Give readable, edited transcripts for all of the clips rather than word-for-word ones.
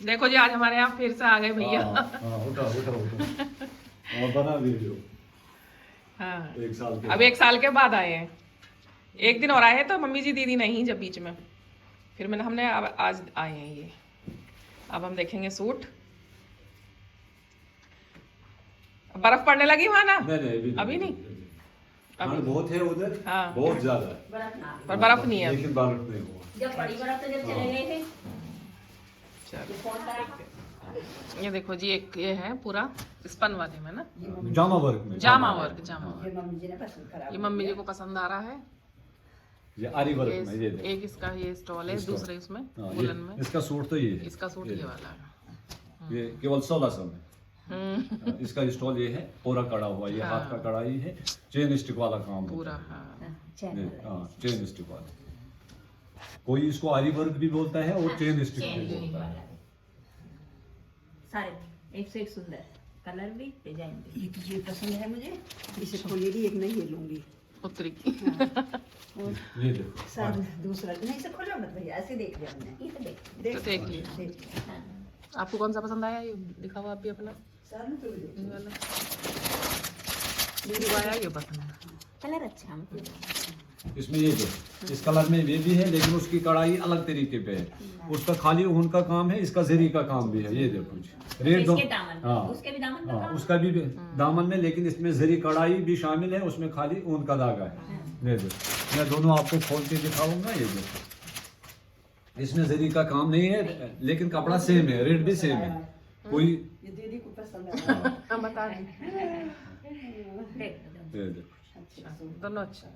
देखो जी आज हमारे यहाँ फिर से आ गए भैया। उठा और बना वीडियो। हाँ 1 साल के अब 1 साल के बाद आए हैं। एक दिन और आए हैं तो मम्मी जी दीदी नहीं जब बीच में, फिर मैंने हमने अब आज आए हैं ये। अब हम देखेंगे सूट। बर्फ पड़ने लगी वहाँ ना? नहीं अभी नहीं। अभी बहुत है उधर। हाँ। बहुत ज्यादा पर बर्फ नहीं है अभी। लेकिन बर्फ नहीं हुआ। जब बड़ी बर्फ तो जब चले गए थे। चलो ये देखो जी, एक ये है पूरा स्पन वाले में ना, जामा वर्क में। जामा वर्क। ये मम्मी जी ने पसंद करा। ये मम्मी जी को पसंद आ रहा है। ये आरी वर्क में ये देखो। एक इसका ये स्टॉल है, दूसरे उसमें हाँ, वुलन में। इसका सूट तो ये है। इसका सूट ये वाला है। ये केवल 1600 में। इसका स्टॉल ये है, पूरा कड़ा हुआ, ये हाथ का कढ़ाई है, चेन स्टिक वाला काम पूरा। हाँ चैनल चेन स्टिक वाला। कोई इसको आरी वर्क भी बोलता है और चेन स्टिक भी बोलता है। सारे एक से एक सुंदर कलर भी डिजाइन भी। ये पसंद है मुझे, इसे खोलेगी, एक नहीं ये लूंगी। उत्तरी ये देखो सर दूसरा नहीं, इसे खोलो मत भैया, ऐसे देख लिया हमने। ये तो देख तो देख लिया। आपको कौन सा पसंद आया? ये दिखाओ आप भी अपना। सर में तो भी ये वाला मेरे को आया ये पसंद है। कलर अच्छा है। इसमें ये जो इस कलर में ये भी है, लेकिन उसकी कढ़ाई अलग तरीके पे है। उसका खाली ऊन का काम है, इसका जरी का काम भी है। ये देखो रेट दो। इसके दामन हाँ उसके भी दामन का हाँ, काम। उसका भी दामन में, लेकिन इसमें जरी कढ़ाई भी शामिल है, उसमें खाली ऊन का धागा है। ये देखो मैं दोनों आपको खोल के दिखाऊंगा। ये देखो इसमें जरी का काम नहीं है, लेकिन कपड़ा सेम है, रेट भी सेम है। कोई ये दीदी को पसंद है। हम बता दें देख ये देखो दोनों अच्छा।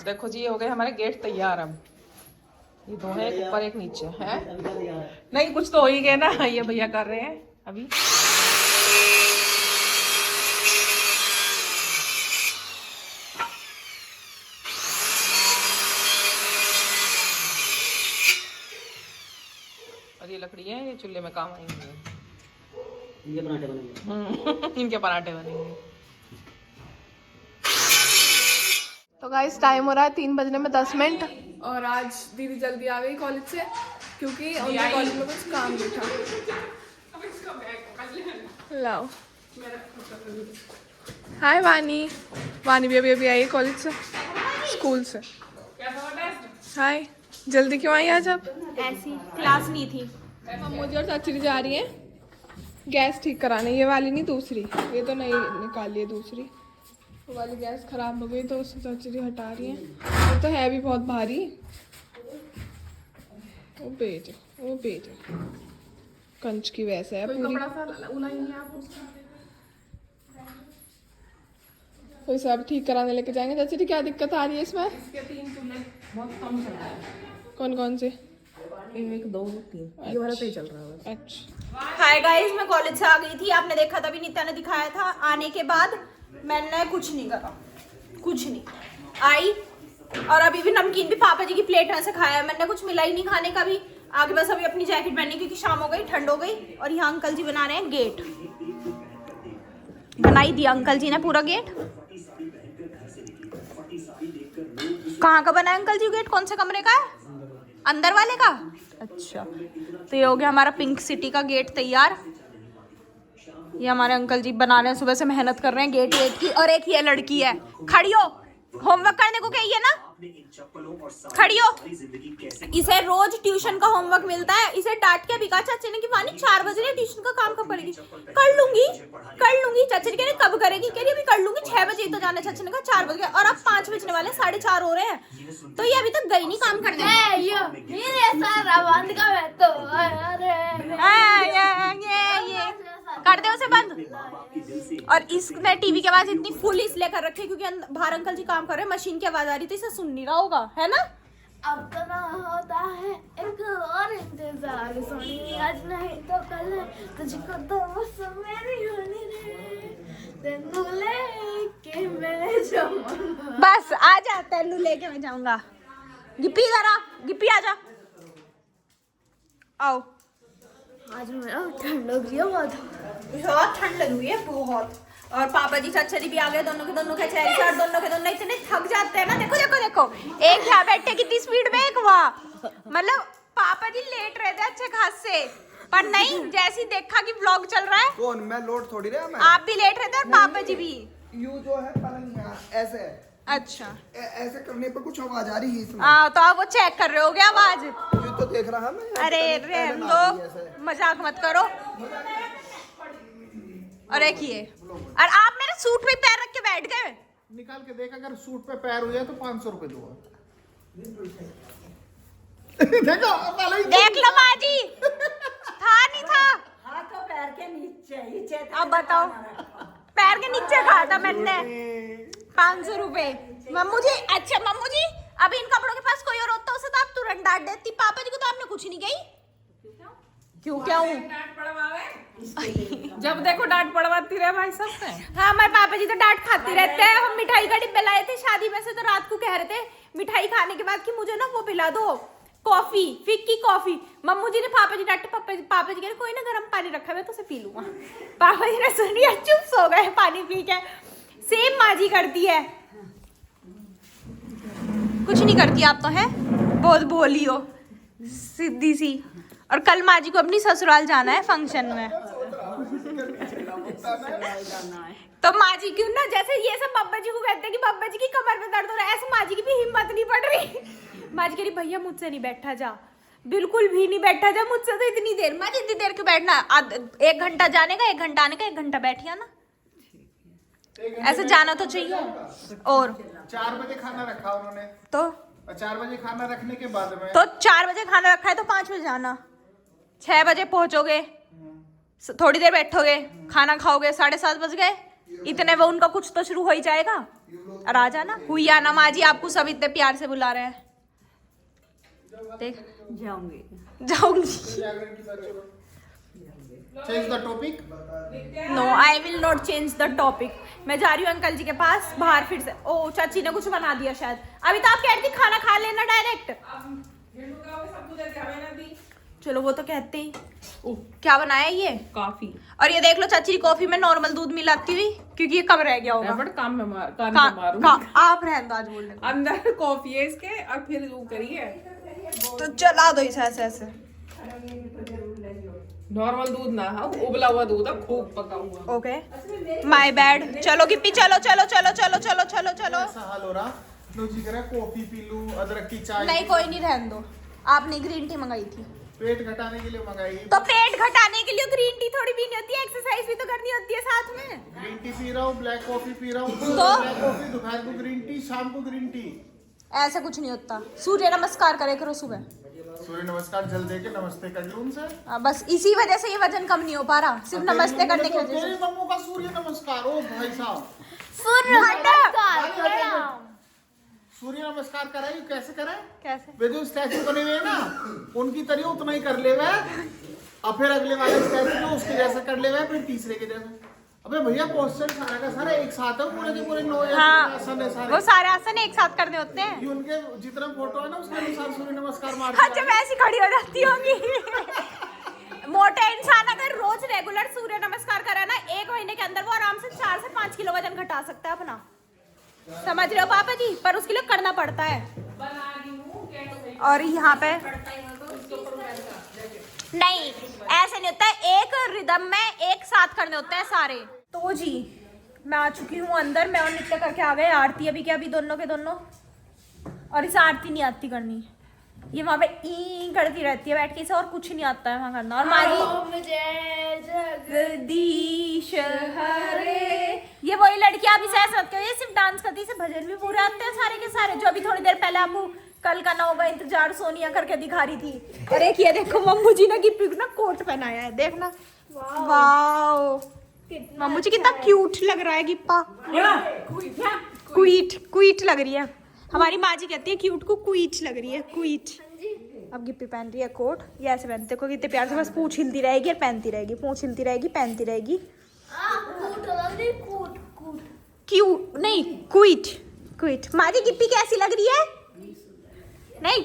देखो जी ये हो गए हमारे गेट तैयार। अब ये दो है, एक ऊपर एक नीचे है। नहीं कुछ तो हो ही गया ना, ये भैया कर रहे हैं अभी। और ये लकड़ी है, ये चूल्हे में काम आएंगे। इनके पराठे बनेंगे। इनके पराठे बनेंगे। तो गाइस टाइम हो रहा है 3 बजने में 10 मिनट। और आज दीदी जल्दी आ गई कॉलेज से, क्योंकि उनके कॉलेज में कुछ काम भी था। लाओ हाय वानी। वानी भी अभी आई कॉलेज से, स्कूल से। हाय, जल्दी क्यों आई आज? आप ऐसी क्लास नहीं थी। मुझे और चाची जा रही हैं गैस ठीक कराने। ये वाली नहीं, दूसरी। ये तो नहीं निकाली है, दूसरी वो वाली गैस खराब हो गई तो उससे चाची हटा रही हैं। ये तो है भी बहुत भारी। वो बेच कंच की वैसे है पूरी। कोई सब ठीक कराने लेके जाएंगे। चाची क्या दिक्कत आ रही है इसमें? कौन कौन से? 1 2 3 ये वाला तो ही चल रहा है। अच्छा हाय गाइस, मैं कॉलेज से आ गई थी। आपने देखा था, भी नित्या ने दिखाया था। आने के बाद मैंने कुछ नहीं करा, कुछ नहीं। आई और अभी भी नमकीन भी पापा जी की प्लेट में से खाया। मैंने कुछ मिला ही नहीं खाने का भी। आगे बस अभी अपनी जैकेट पहननी, क्योंकि शाम हो गई, ठंड हो गई। और यहाँ अंकल जी बना रहे हैं गेट। बनाई दिया अंकल जी ने पूरा गेट। कहाँ का बना है अंकल जी गेट? कौन से कमरे का है? अंदर वाले का? अच्छा, तो ये हो गया हमारा पिंक सिटी का गेट तैयार। ये हमारे अंकल जी बना रहे हैं, सुबह से मेहनत कर रहे हैं गेट की। और एक ये लड़की है, खड़ी हो, होमवर्क करने को कही है ना, खड़ी हो। इसे रोज ट्यूशन का होमवर्क मिलता है। इसे डांट के भी कहा चाचा ने कि वानी 4 बज रहे, ट्यूशन का काम कब करेगी? कर लूंगी चाचा जी कह रहे कब करेगी? कह रही अभी कर लूंगी, 6 बजे तो जाना। चाचा ने कहा 4 बज गए और अब 5 बजने वाले, 4:30 हो रहे हैं। तो ये अभी तक गई नहीं काम करने। कर दे उसे बंद। और इसने टीवी की आवाज इतनी फुल इसलिए कर रखी है क्योंकि बाहर अंकल जी काम कर रहे हैं, मशीन की आवाज आ रही थी, इसे सुन नहीं रहा होगा, है ना? अब तो ना होता है एक और इंतजार, सोनी आज नहीं तो कल है, तुझको तो बस मेरी होनी रे, तेनू लेके मैं जाऊंगा। बस आ जा, तेनू लेके मैं जाऊंगा। गिप्पी जरा, गिप्पी आ जा, आओ। आज मेरा ठंड लग रही है बहुत ठंड लग रही है, बहुत। और पापा जी चाचा जी भी आ गए, दोनों के चेहरे से। और दोनों के दोनों इतने थक जाते हैं ना। देखो देखो देखो, एक यहाँ बैठे कितनी स्पीड में, एक वहाँ। मतलब पापा पापा जी लेट रहे थे अच्छे खासे, पर नहीं, जैसे ही देखा कि व्लॉग चल रहा है, कौन? मैं लोड थोड़ी रहा मैं। आप भी लेट रहे थे और पापा जी भी। यू जो है पलंग यहाँ ऐसे है। अच्छा ऐसे करने पर कुछ आवाज आ रही है इसमें। हाँ, तो आप वो चेक कर रहे हो क्या आवाज? यू तो देख रहा मैं। अरे पहले रहने ला रही है ऐसे। दो, मजाक मत करो। और एक ये, और आप मेरे सूट में पैर रख के बैठ गए। निकाल के देख, अगर सूट पे पैर हुआ तो 500 रुपए दूंगा। देखो देख लो माँ जी, था नहीं था। हाथ तो पैर के नीचे अब बताओ, पैर के नीचे खाया था मैंने 500 रुपए। मम्मू जी, अच्छा मम्मू जी, अब इन कपड़ों के पास कोई और होता उसे तो आप तुरंत डांट देती, पापा जी को तो आपने कुछ नहीं कही। क्यों क्या हूँ? डांट पड़वावे जब देखो डांट पड़वाती रहे भाई सब से। हाँ, हमारे पापा जी तो डांट खाते रहते हैं। हम मिठाई का डिब्बा लाए थे शादी में से, तो रात को कह रहे थे मिठाई खाने के बाद कि मुझे ना वो पिला दो, कॉफी, फिक्की कॉफी। मम्मू जी ने पापा जी डांटे, पापा जी कह रहे कोई ना गर्म पानी रखा है, मैं तो उसे पी लूंगा। पापा जी ने सुनिए चुप सो गए पानी पी के। सेम माँ जी करती है, कुछ नहीं करती आप तो है, बहुत बोली हो, सीधी सी। और कल माँ जी को अपनी ससुराल जाना है फंक्शन में, तो माँ जी क्यों ना, जैसे ये सब बाबा जी को कहते हैं कि बाबा जी की कमर में दर्द हो रहा है, ऐसे माँ जी की भी हिम्मत नहीं पड़ रही। माँ जी कह रही भैया मुझसे नहीं बैठा जा, बिल्कुल भी नहीं बैठा जा मुझसे, तो इतनी देर। माँ जी इतनी देर क्यों बैठना, 1 घंटा जाने का, 1 घंटा आने का, 1 घंटा बैठिया ना, ऐसे जाना तो चाहिए। और 4 बजे खाना रखा उन्होंने, तो 4 बजे खाना रखने के बाद में तो 4 बजे खाना रखा है तो 5 बजे जाना, 6 बजे पहुंचोगे, थोड़ी देर बैठोगे, खाना खाओगे, 7:30 बज गए, इतने वो उनका कुछ तो शुरू हो ही जाएगा। और आ जाना, हुई आना माँ जी, आपको सब इतने प्यार से बुला रहे हैं। देख जाऊंगी। Change the topic. No, I will not change the topic. मैं जा रही हूँ अंकल जी के पास बाहर फिर से। ओ चाची ने कुछ बना दिया शायद, अभी तो आप कह रही थी खाना खा लेना डायरेक्ट। चलो वो तो कहते ही। क्या बनाया ये? कॉफी। और ये देख लो चाची की कॉफी में नॉर्मल दूध मिलाती हुई, क्योंकि ये कब रह गया होगा। बट काम में कान में मारूंगी। आप रहने दो आज बोलने को। अंदर कॉफी है इसके, और फिर वो करिए तो चला दो इसे ऐसे ऐसे। नॉर्मल दूध ना, हाँ उबला हुआ दूध है, खूब पका हुआ। Okay, my bad. चलो गिप्पी, चलो चलो चलो चलो चलो चलो चलो। ऐसा हाल हो रहा, लो जी कह रहा कॉफी पी लूं, अदरक की चाय। नहीं कोई नहीं, रहने दो। आपने ग्रीन टी मंगाई थी, पेट घटाने के लिए मंगाई। तो पेट घटाने के लिए ग्रीन टी थोड़ी पीनी होती है, एक्सरसाइज भी तो करनी होती है साथ में। ग्रीन टी पी रहा हूँ, ब्लैक कॉफी पी रहा हूँ, तो? ब्लैक कॉफी, दोपहर को ग्रीन टी, शाम को ग्रीन टी। ऐसा कुछ नहीं होता। सूर्य नमस्कार करे करो सुबह। सूर्य नमस्कार जल दे के नमस्ते कर लूं उनसे। बस इसी वजह से ये वजन कम नहीं हो पा रहा, सिर्फ नमस्ते करने की वजह से। तेरी मम्मू का सूर्य नमस्कार, ओ भाई साहब, सूर्य नमस्कार कराई, कैसे कराए? कैसे? वे जो स्टैचू बने हुए हैं ना, उनकी तरह उतना ही कर ले वह, और फिर अगले वाले स्टैचू जो उसके जैसा कर ले वह, फिर तीसरे के जैसा। अबे भैया पोस्टर सारा का सारा एक साथ है, पूरे के पूरे 9 आसन है सारे। वो सारे आसन एक साथ करने होते हैं। ये उनके जितना फोटो है ना उसके अनुसार सूर्य नमस्कार मार। हाँ, जब ऐसी खड़ी हो जाती होंगी। मोटा इंसान अगर रोज रेगुलर सूर्य नमस्कार करे ना, 1 महीने के अंदर वो आराम से 4 से 5 किलो वजन घटा सकता है अपना। समझ रहे हो पापा जी? पर उसके लिए करना पड़ता है। और यहाँ पे नहीं, ऐसे नहीं होता है, एक रिदम में एक साथ करने होते हैं सारे। तो जी मैं आ चुकी हूँ अंदर, मैं और नित्य करके आ गए आरती अभी क्या, अभी दोनों के दोनों। और इसे आरती नहीं आती करनी, ये वहाँ पे ई करती रहती है बैठ के, इसे और कुछ नहीं आता है वहाँ करना। और मारी जगदीश हरे, ये वही लड़कियां अभी ऐसा मत करो, ये सिर्फ डांस करती है, इसे भजन भी पूरे आते हैं सारे के सारे। जो अभी थोड़ी देर पहले आपको कल का ना होगा इंतजार सोनिया करके दिखा रही थी। और एक ये देखो मम्मू जी ने गिप्पी को ना कोट पहनाया है, देखना। वाओ, मम्मू जी कितना क्यूट लग रहा है गिप्पा। क्वीट क्वीट लग रही है। हमारी माँ जी कहती है क्यूट को क्वीट लग रही है, क्वीट। अब गिप्पी पहन रही है कोट, ये ऐसे पहनते, देखो कितने प्यार से, बस पूंछ हिलती रहेगी और पहनती रहेगी, पूंछ हिलती रहेगी पहनती रहेगी। क्यूट नहीं, क्वीट क्वीट। माँ जी गिप्पी कैसी लग रही है? नहीं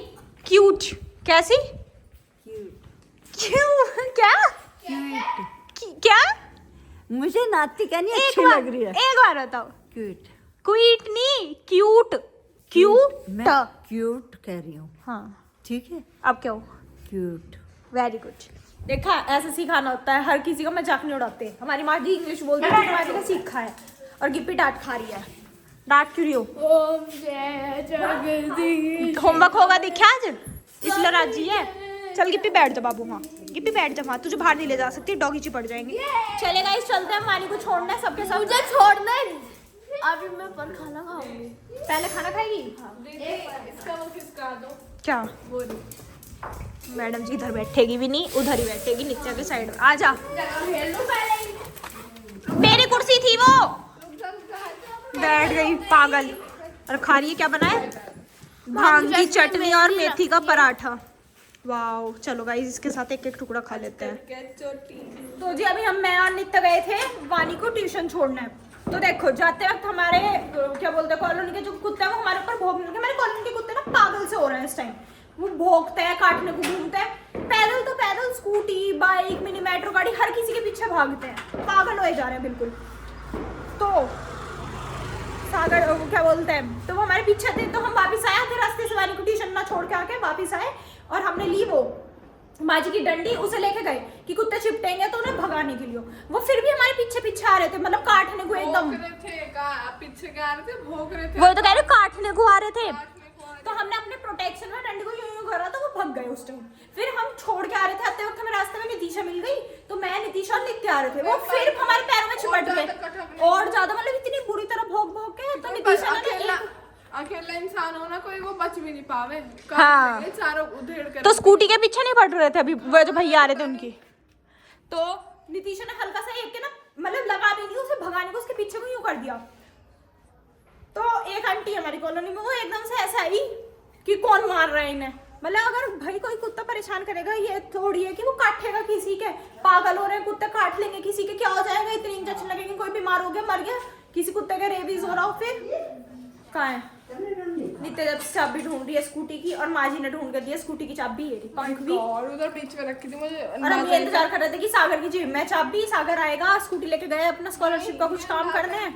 क्यूट, कैसी? क्यों क्या क्या? मुझे नाती कहनी एक अच्छी बार लग रही है। एक बार बताओ। क्यूट, क्वीट नहीं, क्यूट क्यूट। मैं क्यूट कह रही हूँ। हाँ ठीक है, अब क्या हो? क्यूट। Very good. देखा, ऐसे सिखाना होता है, हर किसी को मजाक नहीं उड़ाते। हमारी माँ जी इंग्लिश बोलती है, हमारी माँ जी ने सीखा है। और गिप्पी डांट खा रही है। डांट क्यों रही हो? होमवर्क होगा देखा आज, इसलिए राजी है। चल गिप्पी बैठ जा बाबू। हाँ गिप्पी बैठ जा, वहाँ तुझे बाहर नहीं ले जा सकती, डॉगी चिपट जाएंगे। चले गाइस चलते हैं, मानी को छोड़ना है सबके सब। मुझे छोड़ना है। अभी मैं पर खाना खाऊंगी। पहले खाना खाएगी? इसका वो खिसका दो। क्या? मैडम जी इधर बैठेगी भी नहीं, उधर ही बैठेगी नीचे के साइड। आ जा, मेरी कुर्सी थी वो। बैठ गई पागल। और खा रही है, क्या बनाए? भांग की चटनी और मेथी का पराठा। वाओ, चलो गाइस इसके साथ एक एक टुकड़ा खा लेते हैं। तो जी अभी मैं और नित्य गए थे वानी को ट्यूशन छोड़ने। तो देखो जाते वक्त हमारे क्या बोलते हैं, कॉलोनी के जो कुत्ते हैं वो हमारे ऊपर भौंकने लगे। हमारे कॉलोनी के कुत्ते ना पागल से हो रहे हैं इस टाइम। वो भौंकते हैं, काटने को घूमते हैं, पैदल तो पैदल, स्कूटी, बाइक, मिनी मेट्रो गाड़ी, हर किसी के पीछे भागते हैं, पागल हो जा रहे हैं बिल्कुल। तो सागर क्या बोलते हैं, तो वो हमारे पीछे थे। तो हम वापस आए थे रास्ते से, वानी को ट्यूशन ना छोड़ के आके वापस आए और हमने ली वो माँ जी की डंडी, उसे लेके गए कि कुत्ते चिपटेंगे तो उन्हें भगाने के लिए। वो फिर भी हमारे पीछे पीछे आ रहे थे, मतलब काटने को एकदम। पीछे के आ रहे थे, भौंक रहे थे। वो तो कह रहे काटने को आ रहे थे। तो हमने अपने प्रोटेक्शन में डंडी को यूं करा तो वो भग गए उस टाइम। फिर हम छोड़ के आ रहे थे, आते वक्त हमें रास्ते में नितीशा मिल गई। तो मैं, नितीशा और नित्य आ रहे थे, वो फिर हमारे पैरों में चिपट गए और ज्यादा, मतलब इतनी बुरी तरह भौंक भौंक के। तो नितीशा ने अकेला इंसान हो ना कोई, वो बच भी नहीं पावे। हाँ। चारों उधेड़ कर। तो स्कूटी के पीछे नहीं पड़ रहे थे अभी वो जो भैया आ रहे थे उनकी। तो नितीशा ने हल्का सा एक के ना, मतलब लगा भी नहीं, उसे भगाने को उसके पीछे को यूं कर दिया। तो एक आंटी हमारी कॉलोनी में, वो एकदम से ऐसा आई कि कौन मार रहा है इन्हें। मतलब अगर भाई कोई कुत्ता परेशान करेगा, ये थोड़ी है कि वो काटेगा किसी के। पागल हो रहे हैं, कुत्ते काट लेंगे किसी के, क्या हो जाएगा, इतने इंजेक्शन लगेंगे, कोई बीमार हो गया, मर गया, किसी कुत्ते के रेबीज हो रहा हो, फिर कहाँ है? नित्य जब चाबी ढूंढ रही है स्कूटी की, और माँ जी ने ढूंढ कर दिया स्कूटी की चाबी, ये पंख भी। और उधर बीच में रखी थी मुझे। और हम ये इंतजार कर रहे थे कि सागर की जेब में चाबी, सागर आएगा, स्कूटी लेके गए अपना स्कॉलरशिप का कुछ काम करने।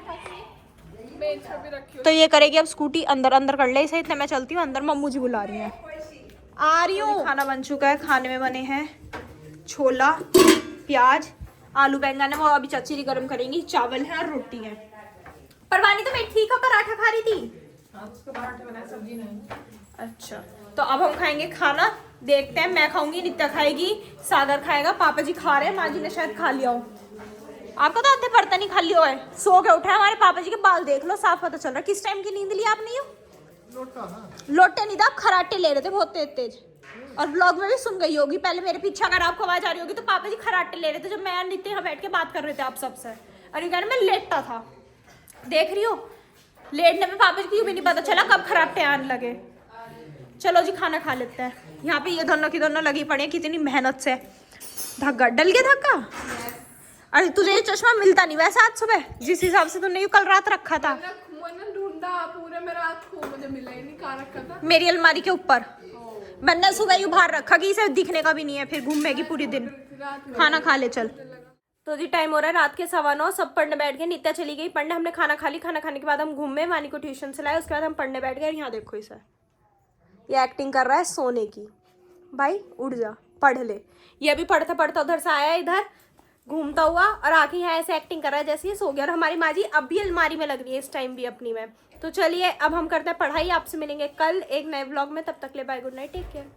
तो ये करेगी अब स्कूटी अंदर अंदर कर ले इसे, इतने मैं चलती हूँ अंदर, मम्मू जी बुला रही हैं। आ रही हूँ। खाना बन चुका है, खाने में बने हैं छोला, प्याज, आलू बैंगन है, वो अभी चचेरी गर्म करेंगी, चावल है और रोटी है। परवानी तो मेथी का पराठा खा रही थी। पराठे बनाए, सब्जी नहीं। अच्छा, तो अब हम खाएंगे खाना, देखते हैं। मैं खाऊंगी, नित्या खाएगी, सागर खाएगा, पापा जी खा रहे हैं, माँ जी ने शायद खा लिया हो। आपका तो आधे बर्तन ही खाली हुआ है, सो के उठा है। हमारे पापा जी के बाल देख लो, साफ पता चल रहा है किस टाइम की नींद ली आपने। यूं लोटे नहीं था, आप खराटे ले रहे थे बहुत तेज तेज। और ब्लॉग में भी सुन गई होगी, पहले मेरे पीछे अगर आपको आवाज आ रही होगी तो पापा जी खराटे ले रहे थे जब मैं नित्य यहाँ बैठ के बात कर रहे थे आप सबसे। और ये कह रहे मैं लेटता था, देख रही हो, लेटने में पापा जी को भी नहीं पता चला कब खराटे आने लगे। चलो जी खाना खा लेते हैं। यहाँ पे ये दोनों की दोनों लगी पड़ी है कितनी मेहनत से। धक्का डल गया धक्का। अरे तुझे ये चश्मा मिलता नहीं वैसे आज सुबह, जिस हिसाब से तूने कल रात रखा था। ढूंढा पूरे में रात को, मुझे मिला ही नहीं, कहाँ रखा था? मेरी अलमारी के ऊपर। मैंने सुबह ही बाहर रखा कि इसे दिखने का भी नहीं है, फिर घूमेगी पूरी दिन। खाना खा ले चल। तो जी टाइम हो रहा है रात के 9:15, सब पढ़ने बैठ गए। नित्या चली गई पढ़ने, हमने खाना खा ली। खाना खाने के बाद हम घूमे, वानी को ट्यूशन से लाए, उसके बाद हम पढ़ने बैठ गए। यहाँ देखो इसे, ये एक्टिंग कर रहा है सोने की। भाई उठ जा, पढ़ ले। ये अभी पढ़ता पढ़ता उधर से आया, इधर घूमता हुआ, और आके यहाँ ऐसे एक्टिंग कर रहा है जैसे ये सो गया। और हमारी माँ जी अब भी अलमारी में लग रही है इस टाइम भी अपनी में। तो चलिए अब हम करते हैं पढ़ाई। आपसे मिलेंगे कल एक नए व्लॉग में, तब तक ले bye, good night, take care.